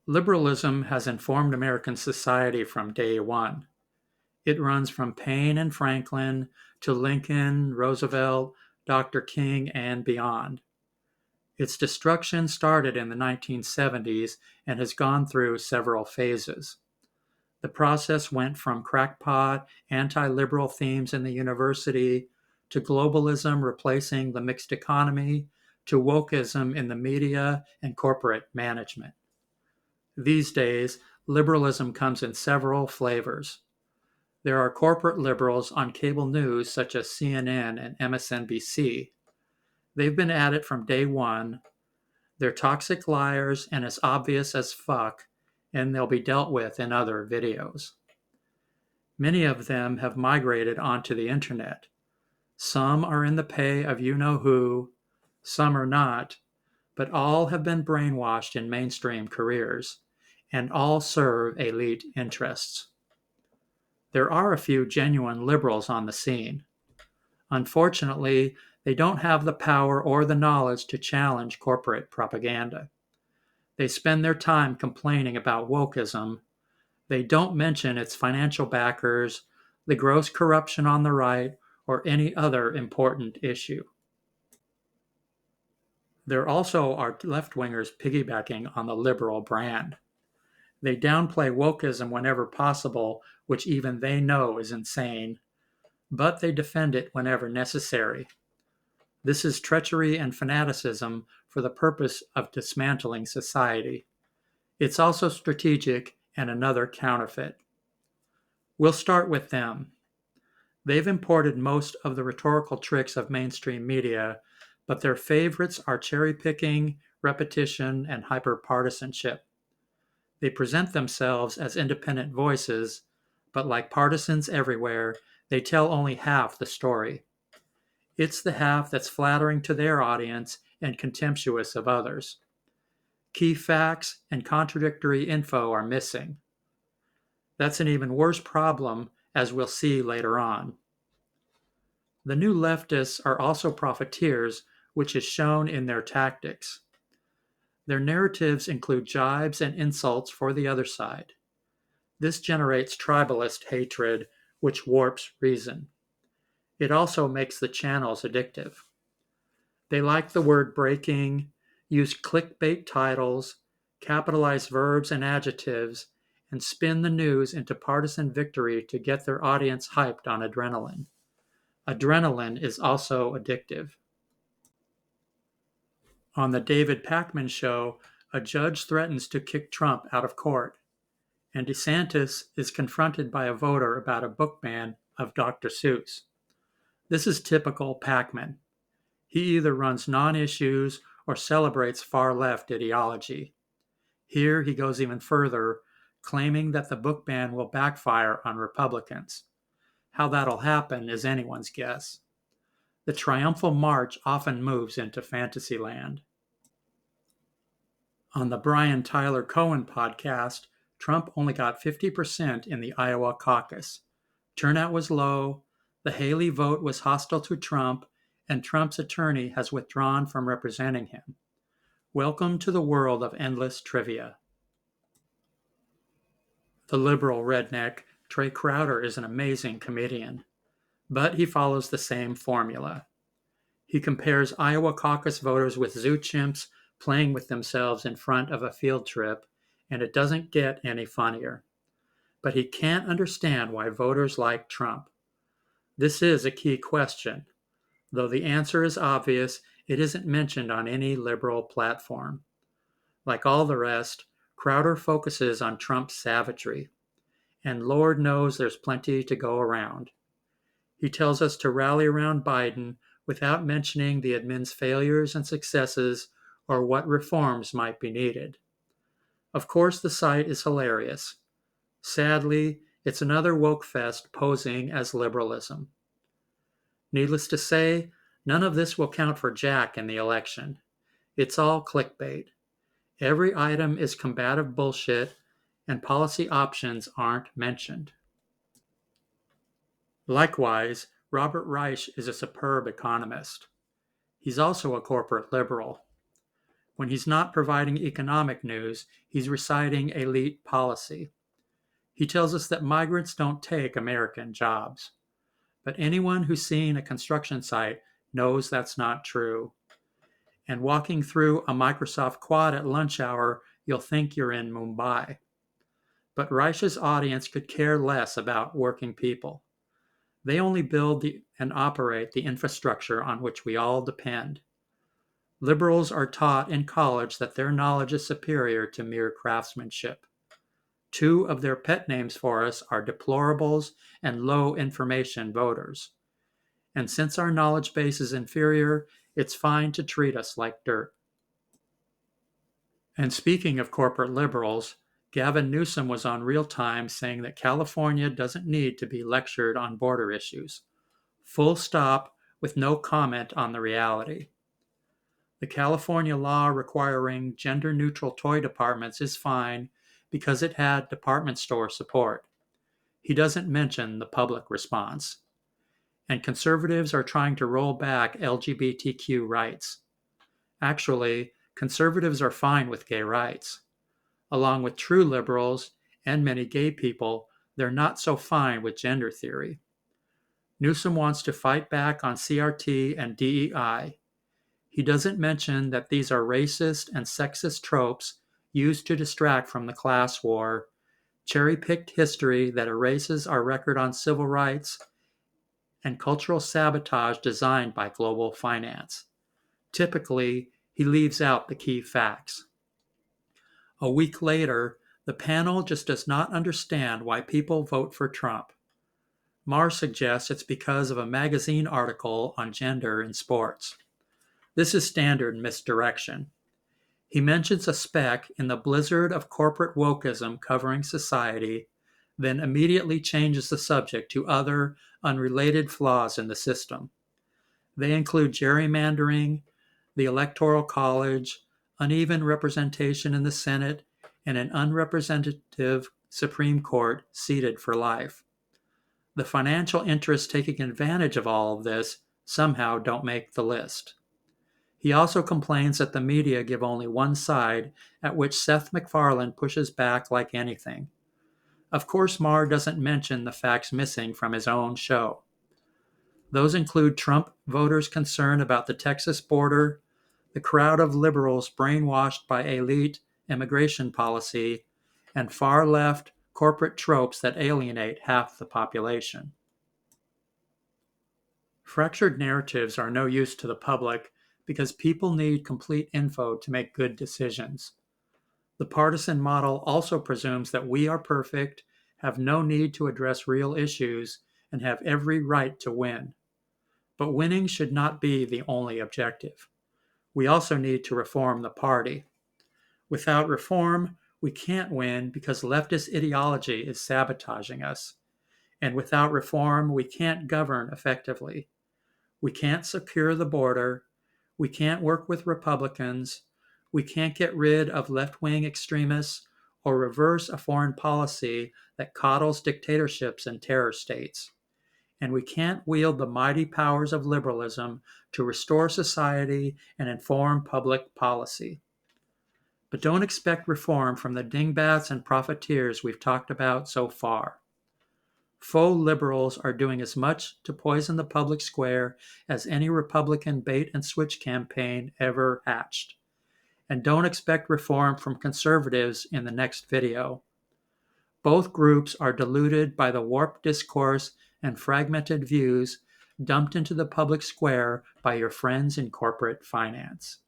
Liberalism has informed American society from day one. It runs from Paine and Franklin to Lincoln, Roosevelt, Dr. King, and beyond. Its destruction started in the 1970s and has gone through several phases. The process went from crackpot, anti liberal themes in the university to globalism replacing the mixed economy to wokeism in the media and corporate management. These days, liberalism comes in several flavors. There are corporate liberals on cable news such as CNN and MSNBC. They've been at it from day one. They're toxic liars and as obvious as fuck, and they'll be dealt with in other videos. Many of them have migrated onto the internet. Some are in the pay of you know who, some are not, but all have been brainwashed in mainstream careers, and all serve elite interests. There are a few genuine liberals on the scene. Unfortunately, they don't have the power or the knowledge to challenge corporate propaganda. They spend their time complaining about wokeism. They don't mention its financial backers, the gross corruption on the right, or any other important issue. There also are left wingers piggybacking on the liberal brand. They downplay wokeism whenever possible, which even they know is insane, but they defend it whenever necessary. This is treachery and fanaticism for the purpose of dismantling society. It's also strategic and another counterfeit. We'll start with them. They've imported most of the rhetorical tricks of mainstream media, but their favorites are cherry picking, repetition, and hyperpartisanship. They present themselves as independent voices, but like partisans everywhere, they tell only half the story. It's the half that's flattering to their audience and contemptuous of others. Key facts and contradictory info are missing. That's an even worse problem, as we'll see later on. The new leftists are also profiteers, which is shown in their tactics. Their narratives include jibes and insults for the other side. This generates tribalist hatred, which warps reason. It also makes the channels addictive. They like the word breaking, use clickbait titles, capitalize verbs and adjectives, and spin the news into partisan victory to get their audience hyped on adrenaline. Adrenaline is also addictive. On the David Pakman show, a judge threatens to kick Trump out of court, and DeSantis is confronted by a voter about a book ban of Dr. Seuss. This is typical Pakman. He either runs non-issues or celebrates far-left ideology. Here he goes even further, claiming that the book ban will backfire on Republicans. How that'll happen is anyone's guess. The triumphal march often moves into Fantasyland. On the Brian Tyler Cohen podcast, Trump only got 50% in the Iowa caucus. Turnout was low, the Haley vote was hostile to Trump, and Trump's attorney has withdrawn from representing him. Welcome to the world of endless trivia. The liberal redneck, Trae Crowder, is an amazing comedian, but he follows the same formula. He compares Iowa caucus voters with zoo chimps playing with themselves in front of a field trip, and it doesn't get any funnier. But he can't understand why voters like Trump. This is a key question. Though the answer is obvious, it isn't mentioned on any liberal platform. Like all the rest, Crowder focuses on Trump's savagery, and Lord knows there's plenty to go around. He tells us to rally around Biden without mentioning the admin's failures and successes or what reforms might be needed. Of course, the site is hilarious. Sadly, it's another woke fest posing as liberalism. Needless to say, none of this will count for jack in the election. It's all clickbait. Every item is combative bullshit, and policy options aren't mentioned. Likewise, Robert Reich is a superb economist. He's also a corporate liberal. When he's not providing economic news, he's reciting elite policy. He tells us that migrants don't take American jobs. But anyone who's seen a construction site knows that's not true. And walking through a Microsoft Quad at lunch hour, you'll think you're in Mumbai. But Reich's audience could care less about working people. They only build and operate the infrastructure on which we all depend. Liberals are taught in college that their knowledge is superior to mere craftsmanship. Two of their pet names for us are deplorables and low information voters. And since our knowledge base is inferior, it's fine to treat us like dirt. And speaking of corporate liberals, Gavin Newsom was on Real Time saying that California doesn't need to be lectured on border issues. Full stop, with no comment on the reality. The California law requiring gender-neutral toy departments is fine because it had department store support. He doesn't mention the public response. And conservatives are trying to roll back LGBTQ rights. Actually, conservatives are fine with gay rights. Along with true liberals and many gay people, they're not so fine with gender theory. Newsom wants to fight back on CRT and DEI. He doesn't mention that these are racist and sexist tropes used to distract from the class war, cherry-picked history that erases our record on civil rights, and cultural sabotage designed by global finance. Typically, he leaves out the key facts. A week later, the panel just does not understand why people vote for Trump. Mahr suggests it's because of a magazine article on gender in sports. This is standard misdirection. He mentions a speck in the blizzard of corporate wokeism covering society, then immediately changes the subject to other, unrelated flaws in the system. They include gerrymandering, the Electoral College, uneven representation in the Senate, and an unrepresentative Supreme Court seated for life. The financial interests taking advantage of all of this somehow don't make the list. He also complains that the media give only one side, at which Seth MacFarlane pushes back like anything. Of course, Mahr doesn't mention the facts missing from his own show. Those include Trump voters' concern about the Texas border, the crowd of liberals brainwashed by elite immigration policy, and far-left corporate tropes that alienate half the population. Fractured narratives are no use to the public because people need complete info to make good decisions. The partisan model also presumes that we are perfect, have no need to address real issues, and have every right to win. But winning should not be the only objective. We also need to reform the party. Without reform, we can't win because leftist ideology is sabotaging us. And without reform, we can't govern effectively. We can't secure the border. We can't work with Republicans. We can't get rid of left-wing extremists or reverse a foreign policy that coddles dictatorships and terror states. And we can't wield the mighty powers of liberalism to restore society and inform public policy. But don't expect reform from the dingbats and profiteers we've talked about so far. Faux liberals are doing as much to poison the public square as any Republican bait-and-switch campaign ever hatched. And don't expect reform from conservatives in the next video. Both groups are deluded by the warped discourse and fragmented views dumped into the public square by your friends in corporate finance.